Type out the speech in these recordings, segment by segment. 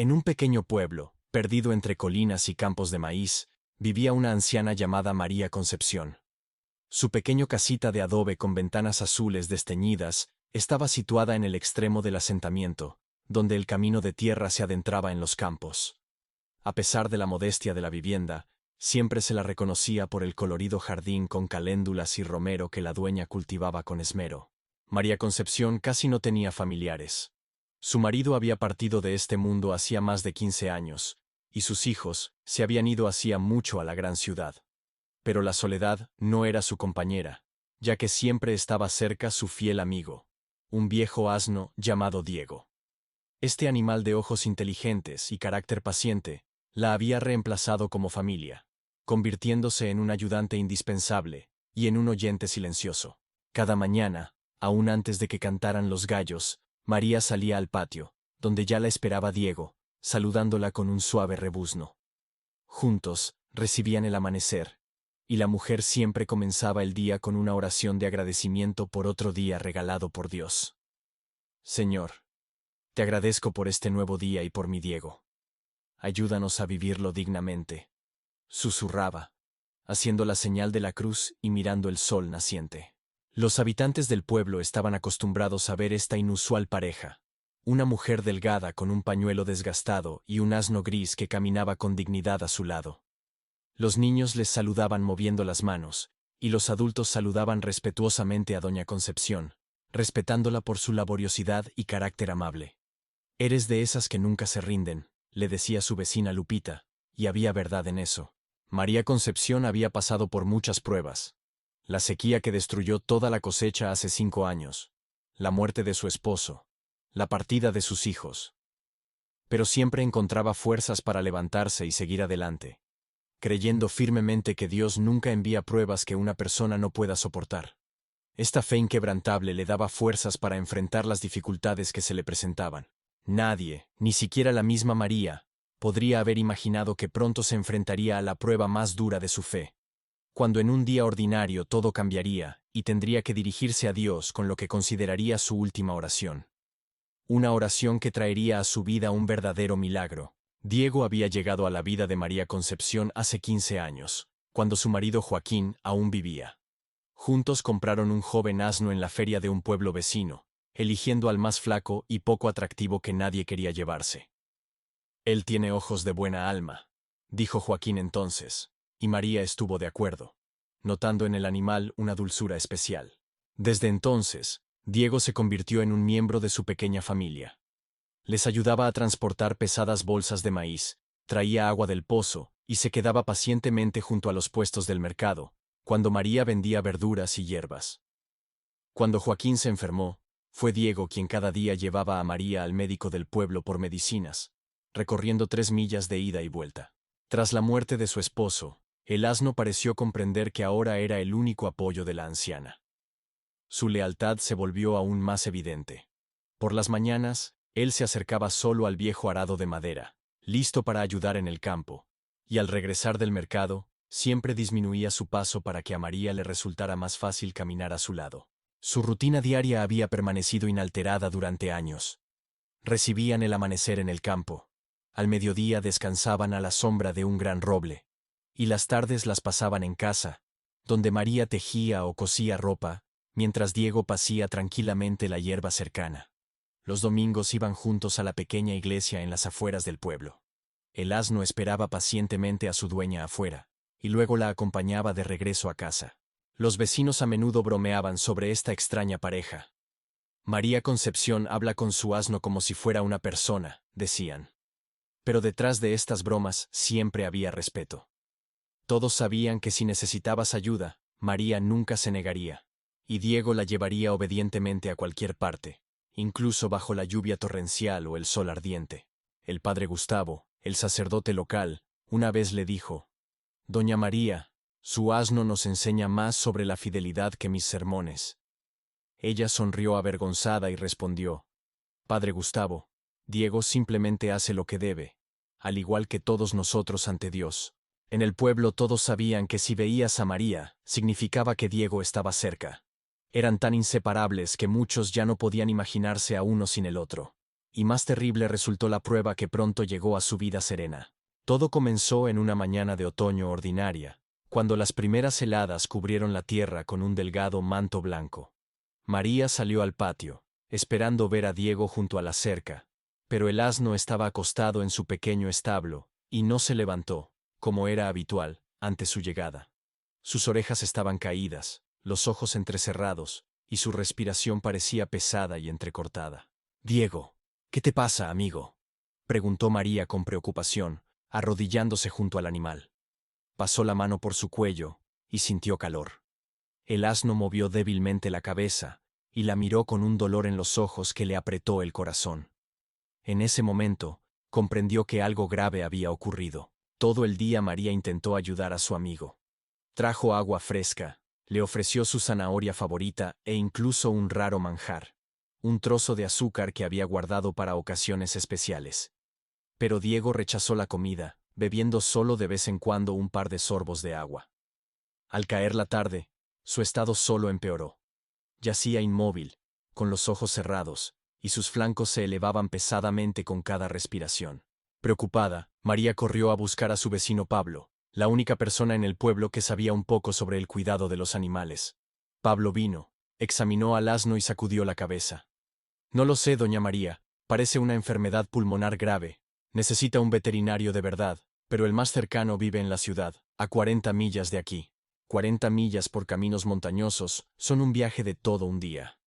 En un pequeño pueblo, perdido entre colinas y campos de maíz, vivía una anciana llamada María Concepción. Su pequeño casita de adobe con ventanas azules desteñidas estaba situada en el extremo del asentamiento, donde el camino de tierra se adentraba en los campos. A pesar de la modestia de la vivienda, siempre se la reconocía por el colorido jardín con caléndulas y romero que la dueña cultivaba con esmero. María Concepción casi no tenía familiares. Su marido había partido de este mundo hacía más de 15 años, y sus hijos se habían ido hacía mucho a la gran ciudad. Pero la soledad no era su compañera, ya que siempre estaba cerca su fiel amigo, un viejo asno llamado Diego. Este animal de ojos inteligentes y carácter paciente la había reemplazado como familia, convirtiéndose en un ayudante indispensable y en un oyente silencioso. Cada mañana, aún antes de que cantaran los gallos, María salía al patio, donde ya la esperaba Diego, saludándola con un suave rebuzno. Juntos, recibían el amanecer, y la mujer siempre comenzaba el día con una oración de agradecimiento por otro día regalado por Dios. Señor, te agradezco por este nuevo día y por mi Diego. Ayúdanos a vivirlo dignamente, susurraba, haciendo la señal de la cruz y mirando el sol naciente. Los habitantes del pueblo estaban acostumbrados a ver esta inusual pareja, una mujer delgada con un pañuelo desgastado y un asno gris que caminaba con dignidad a su lado. Los niños les saludaban moviendo las manos, y los adultos saludaban respetuosamente a doña Concepción, respetándola por su laboriosidad y carácter amable. Eres de esas que nunca se rinden, le decía su vecina Lupita, y había verdad en eso. María Concepción había pasado por muchas pruebas. La sequía que destruyó toda la cosecha hace 5 años, la muerte de su esposo, la partida de sus hijos. Pero siempre encontraba fuerzas para levantarse y seguir adelante, creyendo firmemente que Dios nunca envía pruebas que una persona no pueda soportar. Esta fe inquebrantable le daba fuerzas para enfrentar las dificultades que se le presentaban. Nadie, ni siquiera la misma María, podría haber imaginado que pronto se enfrentaría a la prueba más dura de su fe, cuando en un día ordinario todo cambiaría y tendría que dirigirse a Dios con lo que consideraría su última oración. Una oración que traería a su vida un verdadero milagro. Diego había llegado a la vida de María Concepción hace 15 años, cuando su marido Joaquín aún vivía. Juntos compraron un joven asno en la feria de un pueblo vecino, eligiendo al más flaco y poco atractivo que nadie quería llevarse. Él tiene ojos de buena alma, dijo Joaquín entonces, y María estuvo de acuerdo, notando en el animal una dulzura especial. Desde entonces, Diego se convirtió en un miembro de su pequeña familia. Les ayudaba a transportar pesadas bolsas de maíz, traía agua del pozo y se quedaba pacientemente junto a los puestos del mercado, cuando María vendía verduras y hierbas. Cuando Joaquín se enfermó, fue Diego quien cada día llevaba a María al médico del pueblo por medicinas, recorriendo 3 millas de ida y vuelta. Tras la muerte de su esposo, el asno pareció comprender que ahora era el único apoyo de la anciana. Su lealtad se volvió aún más evidente. Por las mañanas, él se acercaba solo al viejo arado de madera, listo para ayudar en el campo, y al regresar del mercado, siempre disminuía su paso para que a María le resultara más fácil caminar a su lado. Su rutina diaria había permanecido inalterada durante años. Recibían el amanecer en el campo, al mediodía descansaban a la sombra de un gran roble, y las tardes las pasaban en casa, donde María tejía o cosía ropa, mientras Diego pasía tranquilamente la hierba cercana. Los domingos iban juntos a la pequeña iglesia en las afueras del pueblo. El asno esperaba pacientemente a su dueña afuera, y luego la acompañaba de regreso a casa. Los vecinos a menudo bromeaban sobre esta extraña pareja. María Concepción habla con su asno como si fuera una persona, decían. Pero detrás de estas bromas siempre había respeto. Todos sabían que si necesitabas ayuda, María nunca se negaría, y Diego la llevaría obedientemente a cualquier parte, incluso bajo la lluvia torrencial o el sol ardiente. El padre Gustavo, el sacerdote local, una vez le dijo: «Doña María, su asno nos enseña más sobre la fidelidad que mis sermones». Ella sonrió avergonzada y respondió: «Padre Gustavo, Diego simplemente hace lo que debe, al igual que todos nosotros ante Dios». En el pueblo todos sabían que si veías a María, significaba que Diego estaba cerca. Eran tan inseparables que muchos ya no podían imaginarse a uno sin el otro. Y más terrible resultó la prueba que pronto llegó a su vida serena. Todo comenzó en una mañana de otoño ordinaria, cuando las primeras heladas cubrieron la tierra con un delgado manto blanco. María salió al patio, esperando ver a Diego junto a la cerca, pero el asno estaba acostado en su pequeño establo, y no se levantó, como era habitual, ante su llegada. Sus orejas estaban caídas, los ojos entrecerrados, y su respiración parecía pesada y entrecortada. «Diego, ¿qué te pasa, amigo?», preguntó María con preocupación, arrodillándose junto al animal. Pasó la mano por su cuello, y sintió calor. El asno movió débilmente la cabeza, y la miró con un dolor en los ojos que le apretó el corazón. En ese momento, comprendió que algo grave había ocurrido. Todo el día María intentó ayudar a su amigo. Trajo agua fresca, le ofreció su zanahoria favorita e incluso un raro manjar, un trozo de azúcar que había guardado para ocasiones especiales. Pero Diego rechazó la comida, bebiendo solo de vez en cuando un par de sorbos de agua. Al caer la tarde, su estado solo empeoró. Yacía inmóvil, con los ojos cerrados, y sus flancos se elevaban pesadamente con cada respiración. Preocupada, María corrió a buscar a su vecino Pablo, la única persona en el pueblo que sabía un poco sobre el cuidado de los animales. Pablo vino, examinó al asno y sacudió la cabeza. «No lo sé, doña María, parece una enfermedad pulmonar grave. Necesita un veterinario de verdad, pero el más cercano vive en la ciudad, a 40 millas de aquí. 40 millas por caminos montañosos son un viaje de todo un día».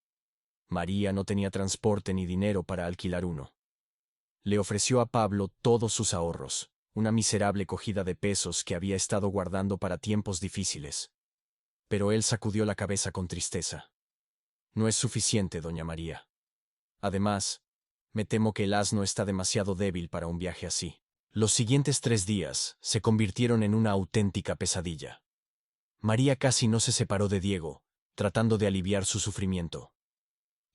María no tenía transporte ni dinero para alquilar uno. Le ofreció a Pablo todos sus ahorros, una miserable cogida de pesos que había estado guardando para tiempos difíciles. Pero él sacudió la cabeza con tristeza. «No es suficiente, doña María. Además, me temo que el asno está demasiado débil para un viaje así». Los siguientes 3 días se convirtieron en una auténtica pesadilla. María casi no se separó de Diego, tratando de aliviar su sufrimiento.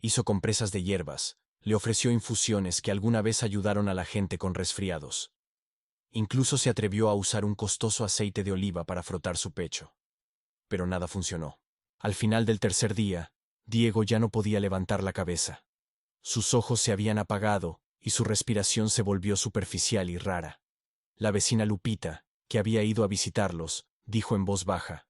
Hizo compresas de hierbas, le ofreció infusiones que alguna vez ayudaron a la gente con resfriados. Incluso se atrevió a usar un costoso aceite de oliva para frotar su pecho. Pero nada funcionó. Al final del 3er día, Diego ya no podía levantar la cabeza. Sus ojos se habían apagado y su respiración se volvió superficial y rara. La vecina Lupita, que había ido a visitarlos, dijo en voz baja: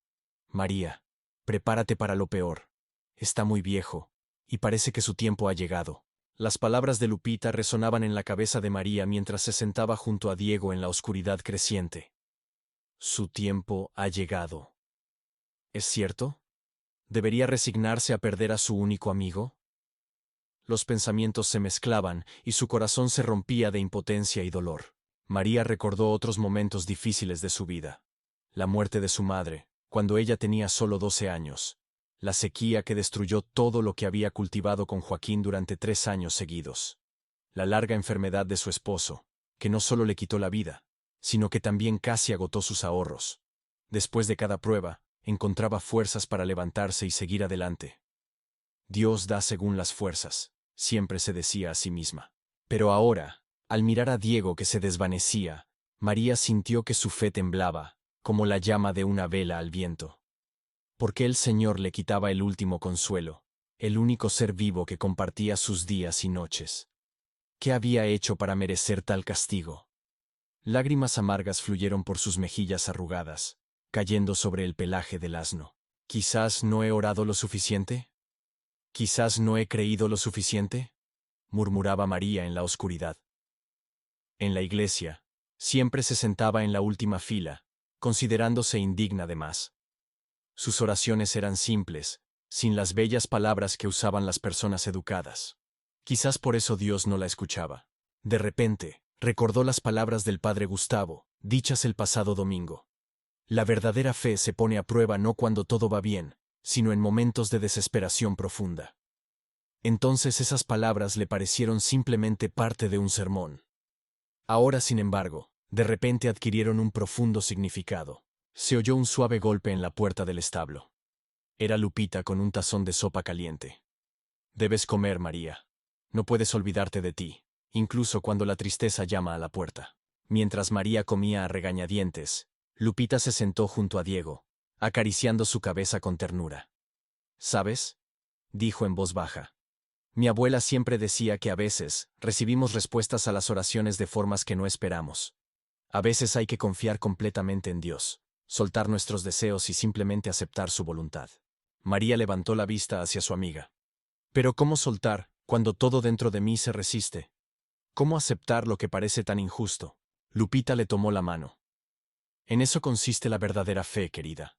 «María, prepárate para lo peor. Está muy viejo, y parece que su tiempo ha llegado». Las palabras de Lupita resonaban en la cabeza de María mientras se sentaba junto a Diego en la oscuridad creciente. Su tiempo ha llegado. ¿Es cierto? ¿Debería resignarse a perder a su único amigo? Los pensamientos se mezclaban y su corazón se rompía de impotencia y dolor. María recordó otros momentos difíciles de su vida. La muerte de su madre, cuando ella tenía solo 12 años. La sequía que destruyó todo lo que había cultivado con Joaquín durante 3 años seguidos. La larga enfermedad de su esposo, que no solo le quitó la vida, sino que también casi agotó sus ahorros. Después de cada prueba, encontraba fuerzas para levantarse y seguir adelante. «Dios da según las fuerzas», siempre se decía a sí misma. Pero ahora, al mirar a Diego que se desvanecía, María sintió que su fe temblaba, como la llama de una vela al viento. ¿Por qué el Señor le quitaba el último consuelo, el único ser vivo que compartía sus días y noches? ¿Qué había hecho para merecer tal castigo? Lágrimas amargas fluyeron por sus mejillas arrugadas, cayendo sobre el pelaje del asno. «¿Quizás no he orado lo suficiente? ¿Quizás no he creído lo suficiente?», murmuraba María en la oscuridad. En la iglesia, siempre se sentaba en la última fila, considerándose indigna de más. Sus oraciones eran simples, sin las bellas palabras que usaban las personas educadas. Quizás por eso Dios no la escuchaba. De repente, recordó las palabras del padre Gustavo, dichas el pasado domingo. La verdadera fe se pone a prueba no cuando todo va bien, sino en momentos de desesperación profunda. Entonces esas palabras le parecieron simplemente parte de un sermón. Ahora, sin embargo, de repente adquirieron un profundo significado. Se oyó un suave golpe en la puerta del establo. Era Lupita con un tazón de sopa caliente. «Debes comer, María. No puedes olvidarte de ti, incluso cuando la tristeza llama a la puerta». Mientras María comía a regañadientes, Lupita se sentó junto a Diego, acariciando su cabeza con ternura. «¿Sabes?», dijo en voz baja. Mi abuela siempre decía que a veces recibimos respuestas a las oraciones de formas que no esperamos. A veces hay que confiar completamente en Dios, soltar nuestros deseos y simplemente aceptar su voluntad. María levantó la vista hacia su amiga. Pero ¿cómo soltar cuando todo dentro de mí se resiste? ¿Cómo aceptar lo que parece tan injusto? Lupita le tomó la mano. En eso consiste la verdadera fe, querida.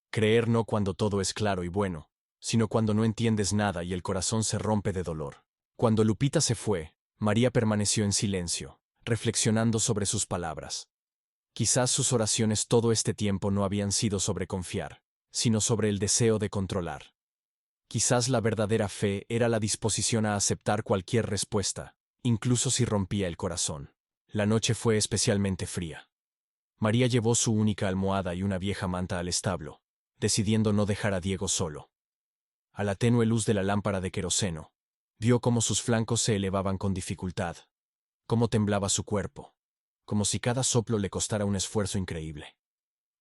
Creer no cuando todo es claro y bueno, sino cuando no entiendes nada y el corazón se rompe de dolor. Cuando Lupita se fue, María permaneció en silencio, reflexionando sobre sus palabras. Quizás sus oraciones todo este tiempo no habían sido sobre confiar, sino sobre el deseo de controlar. Quizás la verdadera fe era la disposición a aceptar cualquier respuesta, incluso si rompía el corazón. La noche fue especialmente fría. María llevó su única almohada y una vieja manta al establo, decidiendo no dejar a Diego solo. A la tenue luz de la lámpara de queroseno, vio cómo sus flancos se elevaban con dificultad, cómo temblaba su cuerpo, como si cada soplo le costara un esfuerzo increíble.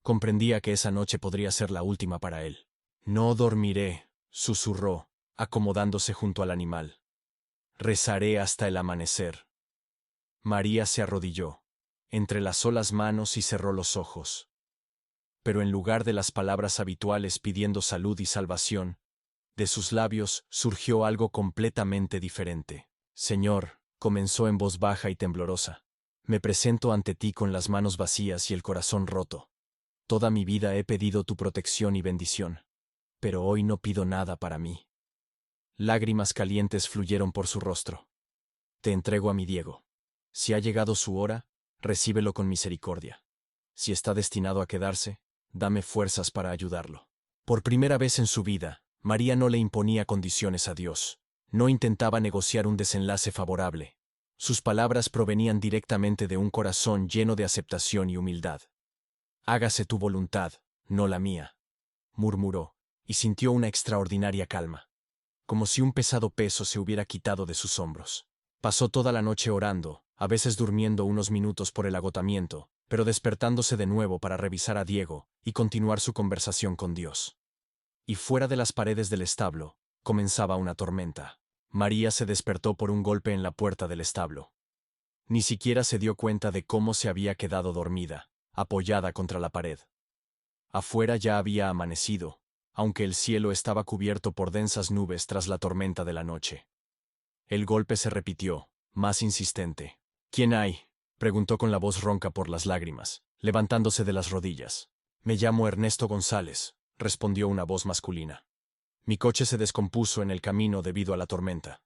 Comprendía que esa noche podría ser la última para él. No dormiré, susurró, acomodándose junto al animal. Rezaré hasta el amanecer. María se arrodilló, entrelazó las manos y cerró los ojos. Pero en lugar de las palabras habituales pidiendo salud y salvación, de sus labios surgió algo completamente diferente. Señor, comenzó en voz baja y temblorosa, me presento ante ti con las manos vacías y el corazón roto. Toda mi vida he pedido tu protección y bendición, pero hoy no pido nada para mí. Lágrimas calientes fluyeron por su rostro. Te entrego a mi Diego. Si ha llegado su hora, recíbelo con misericordia. Si está destinado a quedarse, dame fuerzas para ayudarlo. Por primera vez en su vida, María no le imponía condiciones a Dios. No intentaba negociar un desenlace favorable. Sus palabras provenían directamente de un corazón lleno de aceptación y humildad. Hágase tu voluntad, no la mía, murmuró, y sintió una extraordinaria calma, como si un pesado peso se hubiera quitado de sus hombros. Pasó toda la noche orando, a veces durmiendo unos minutos por el agotamiento, pero despertándose de nuevo para revisar a Diego y continuar su conversación con Dios. Y fuera de las paredes del establo, comenzaba una tormenta. María se despertó por un golpe en la puerta del establo. Ni siquiera se dio cuenta de cómo se había quedado dormida, apoyada contra la pared. Afuera ya había amanecido, aunque el cielo estaba cubierto por densas nubes tras la tormenta de la noche. El golpe se repitió, más insistente. ¿Quién hay?, preguntó con la voz ronca por las lágrimas, levantándose de las rodillas. Me llamo Ernesto González, respondió una voz masculina. Mi coche se descompuso en el camino debido a la tormenta.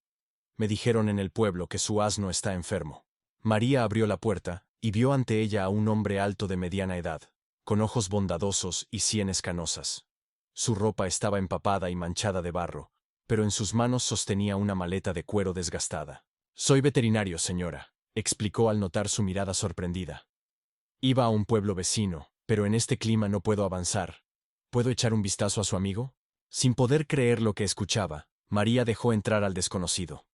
Me dijeron en el pueblo que su asno está enfermo. María abrió la puerta y vio ante ella a un hombre alto de mediana edad, con ojos bondadosos y sienes canosas. Su ropa estaba empapada y manchada de barro, pero en sus manos sostenía una maleta de cuero desgastada. Soy veterinario, señora, explicó al notar su mirada sorprendida. Iba a un pueblo vecino, pero en este clima no puedo avanzar. ¿Puedo echar un vistazo a su amigo? Sin poder creer lo que escuchaba, María dejó entrar al desconocido.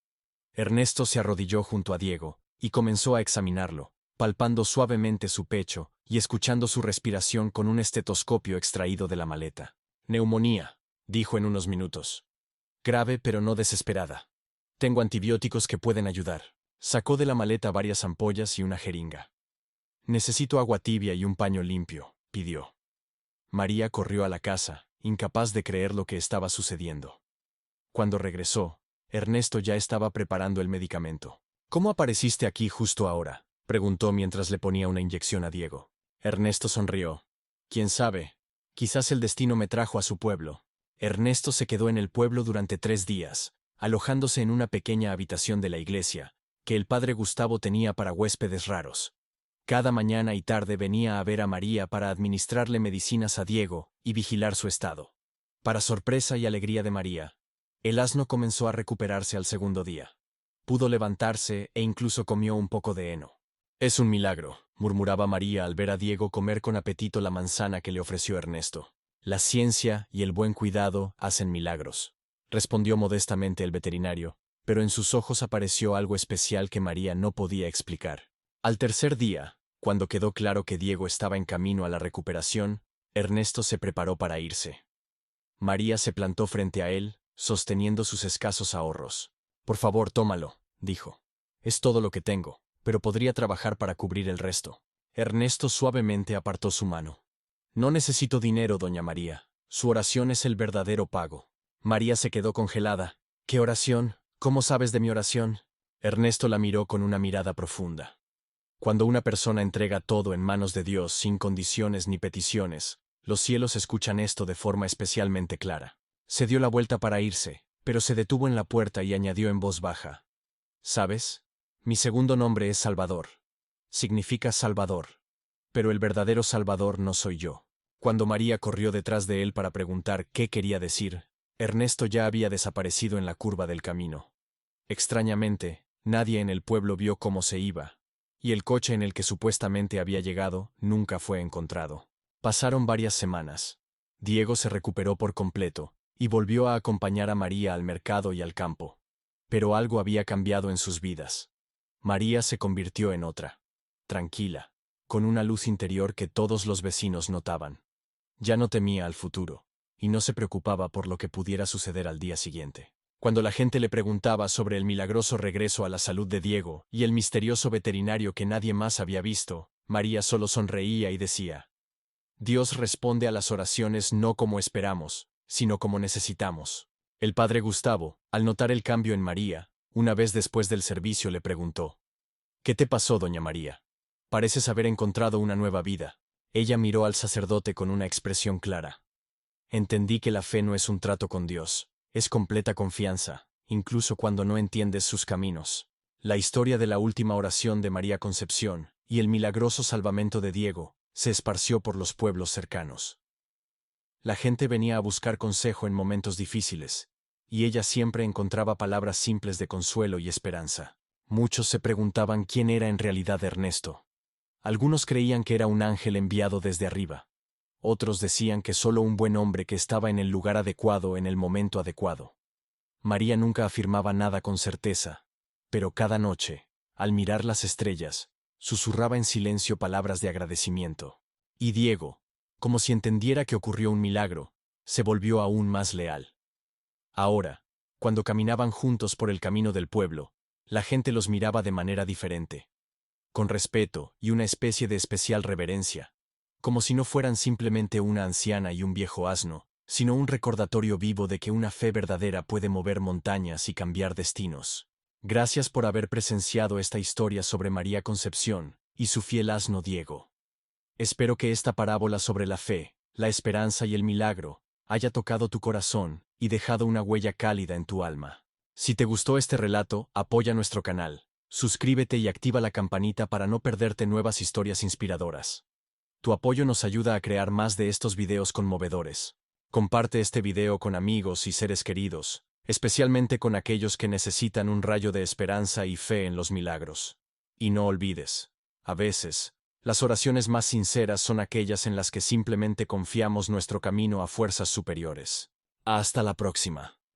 Ernesto se arrodilló junto a Diego y comenzó a examinarlo, palpando suavemente su pecho y escuchando su respiración con un estetoscopio extraído de la maleta. Neumonía, dijo en unos minutos. Grave pero no desesperada. Tengo antibióticos que pueden ayudar. Sacó de la maleta varias ampollas y una jeringa. Necesito agua tibia y un paño limpio, pidió. María corrió a la casa, incapaz de creer lo que estaba sucediendo. Cuando regresó, Ernesto ya estaba preparando el medicamento. ¿Cómo apareciste aquí justo ahora?, preguntó mientras le ponía una inyección a Diego. Ernesto sonrió. ¿Quién sabe? Quizás el destino me trajo a su pueblo. Ernesto se quedó en el pueblo durante 3 días, alojándose en una pequeña habitación de la iglesia, que el padre Gustavo tenía para huéspedes raros. Cada mañana y tarde venía a ver a María para administrarle medicinas a Diego y vigilar su estado. Para sorpresa y alegría de María, el asno comenzó a recuperarse al segundo día. Pudo levantarse e incluso comió un poco de heno. Es un milagro, murmuraba María al ver a Diego comer con apetito la manzana que le ofreció Ernesto. La ciencia y el buen cuidado hacen milagros, respondió modestamente el veterinario, pero en sus ojos apareció algo especial que María no podía explicar. Al tercer día, cuando quedó claro que Diego estaba en camino a la recuperación, Ernesto se preparó para irse. María se plantó frente a él, sosteniendo sus escasos ahorros. Por favor, tómalo, dijo. Es todo lo que tengo, pero podría trabajar para cubrir el resto. Ernesto suavemente apartó su mano. No necesito dinero, doña María. Su oración es el verdadero pago. María se quedó congelada. ¿Qué oración? ¿Cómo sabes de mi oración? Ernesto la miró con una mirada profunda. Cuando una persona entrega todo en manos de Dios sin condiciones ni peticiones, los cielos escuchan esto de forma especialmente clara. Se dio la vuelta para irse, pero se detuvo en la puerta y añadió en voz baja. ¿Sabes? Mi segundo nombre es Salvador. Significa Salvador. Pero el verdadero Salvador no soy yo. Cuando María corrió detrás de él para preguntar qué quería decir, Ernesto ya había desaparecido en la curva del camino. Extrañamente, nadie en el pueblo vio cómo se iba, y el coche en el que supuestamente había llegado nunca fue encontrado. Pasaron varias semanas. Diego se recuperó por completo, y volvió a acompañar a María al mercado y al campo. Pero algo había cambiado en sus vidas. María se convirtió en otra. Tranquila, con una luz interior que todos los vecinos notaban. Ya no temía al futuro, y no se preocupaba por lo que pudiera suceder al día siguiente. Cuando la gente le preguntaba sobre el milagroso regreso a la salud de Diego y el misterioso veterinario que nadie más había visto, María solo sonreía y decía: Dios responde a las oraciones no como esperamos, sino como necesitamos. El padre Gustavo, al notar el cambio en María, una vez después del servicio le preguntó: ¿Qué te pasó, doña María? Pareces haber encontrado una nueva vida. Ella miró al sacerdote con una expresión clara. Entendí que la fe no es un trato con Dios, es completa confianza, incluso cuando no entiendes sus caminos. La historia de la última oración de María Concepción y el milagroso salvamento de Diego se esparció por los pueblos cercanos. La gente venía a buscar consejo en momentos difíciles, y ella siempre encontraba palabras simples de consuelo y esperanza. Muchos se preguntaban quién era en realidad Ernesto. Algunos creían que era un ángel enviado desde arriba. Otros decían que solo un buen hombre que estaba en el lugar adecuado en el momento adecuado. María nunca afirmaba nada con certeza, pero cada noche, al mirar las estrellas, susurraba en silencio palabras de agradecimiento. Y Diego, como si entendiera que ocurrió un milagro, se volvió aún más leal. Ahora, cuando caminaban juntos por el camino del pueblo, la gente los miraba de manera diferente, con respeto y una especie de especial reverencia, como si no fueran simplemente una anciana y un viejo asno, sino un recordatorio vivo de que una fe verdadera puede mover montañas y cambiar destinos. Gracias por haber presenciado esta historia sobre María Concepción y su fiel asno Diego. Espero que esta parábola sobre la fe, la esperanza y el milagro haya tocado tu corazón y dejado una huella cálida en tu alma. Si te gustó este relato, apoya nuestro canal, suscríbete y activa la campanita para no perderte nuevas historias inspiradoras. Tu apoyo nos ayuda a crear más de estos videos conmovedores. Comparte este video con amigos y seres queridos, especialmente con aquellos que necesitan un rayo de esperanza y fe en los milagros. Y no olvides, a veces, las oraciones más sinceras son aquellas en las que simplemente confiamos nuestro camino a fuerzas superiores. Hasta la próxima.